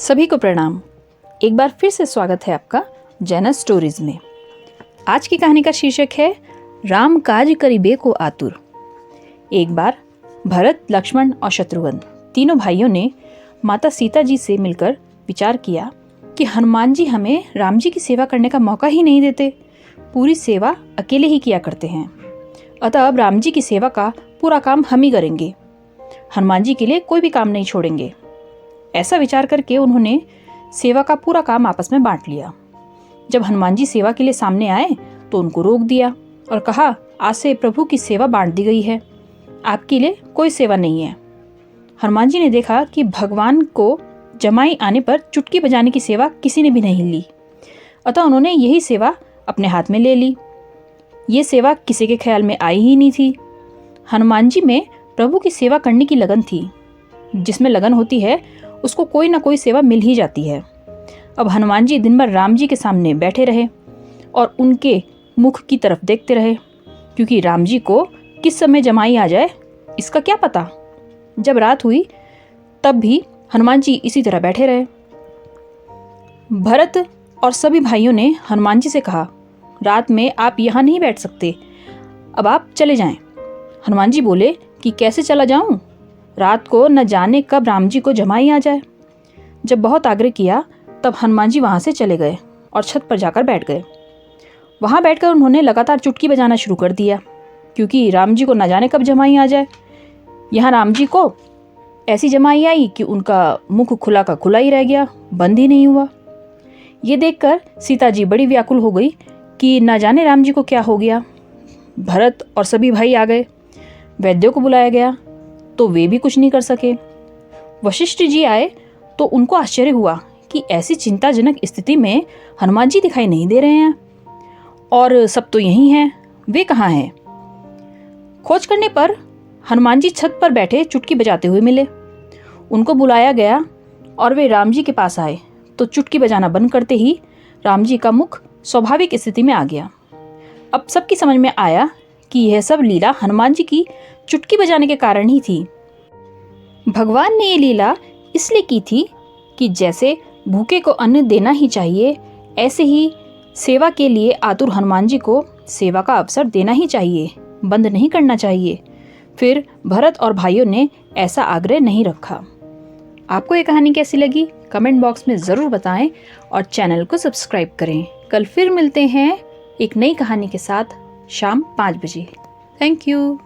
सभी को प्रणाम। एक बार फिर से स्वागत है आपका जैनस स्टोरीज में। आज की कहानी का शीर्षक है राम काज करिबे को आतुर। एक बार भरत, लक्ष्मण और शत्रुघ्न तीनों भाइयों ने माता सीता जी से मिलकर विचार किया कि हनुमान जी हमें राम जी की सेवा करने का मौका ही नहीं देते, पूरी सेवा अकेले ही किया करते हैं। अतः अब राम जी की सेवा का पूरा काम हम ही करेंगे, हनुमान जी के लिए कोई भी काम नहीं छोड़ेंगे। ऐसा विचार करके उन्होंने सेवा का पूरा काम आपस में बांट लिया। जब हनुमान जी सेवा के लिए सामने आए तो उनको रोक दिया और कहा, आज से प्रभु की सेवा बांट दी गई है, आपके लिए कोई सेवा नहीं है। हनुमान जी ने देखा कि भगवान को जमाई आने पर चुटकी बजाने की सेवा किसी ने भी नहीं ली, अतः उन्होंने यही सेवा अपने हाथ में ले ली। ये सेवा किसी के ख्याल में आई ही नहीं थी। हनुमान जी में प्रभु की सेवा करने की लगन थी। जिसमें लगन होती है उसको कोई ना कोई सेवा मिल ही जाती है। अब हनुमान जी दिन भर राम जी के सामने बैठे रहे और उनके मुख की तरफ देखते रहे, क्योंकि राम जी को किस समय जमाई आ जाए इसका क्या पता। जब रात हुई तब भी हनुमान जी इसी तरह बैठे रहे। भरत और सभी भाइयों ने हनुमान जी से कहा, रात में आप यहाँ नहीं बैठ सकते, अब आप चले जाएं। हनुमान जी बोले कि कैसे चला जाऊं, रात को न जाने कब राम जी को जमाई आ जाए। जब बहुत आग्रह किया तब हनुमान जी वहाँ से चले गए और छत पर जाकर बैठ गए। वहाँ बैठकर उन्होंने लगातार चुटकी बजाना शुरू कर दिया, क्योंकि राम जी को न जाने कब जमाई आ जाए। यहाँ राम जी को ऐसी जमाई आई कि उनका मुख खुला का खुला ही रह गया, बंद ही नहीं हुआ। ये देखकर सीता जी बड़ी व्याकुल हो गई कि न जाने राम जी को क्या हो गया। भरत और सभी भाई आ गए। वैद्यों को बुलाया गया तो वे भी कुछ नहीं कर सके। वशिष्ठ जी आए तो उनको आश्चर्य हुआ कि ऐसी चिंताजनक स्थिति में हनुमान जी दिखाई नहीं दे रहे हैं और सब तो यहीं हैं, वे कहाँ हैं। खोज करने पर हनुमान जी छत पर बैठे चुटकी बजाते हुए मिले। उनको बुलाया गया और वे राम जी के पास आए तो चुटकी बजाना बंद करते ही राम जी का मुख स्वाभाविक स्थिति में आ गया। अब सबकी समझ में आया कि यह सब लीला हनुमान जी की चुटकी बजाने के कारण ही थी। भगवान ने ये लीला इसलिए की थी कि जैसे भूखे को अन्न देना ही चाहिए, ऐसे ही सेवा के लिए आतुर हनुमान जी को सेवा का अवसर देना ही चाहिए, बंद नहीं करना चाहिए। फिर भरत और भाइयों ने ऐसा आग्रह नहीं रखा। आपको ये कहानी कैसी लगी कमेंट बॉक्स में ज़रूर बताएं और चैनल को सब्सक्राइब करें। कल फिर मिलते हैं एक नई कहानी के साथ शाम 5 बजे। Thank you.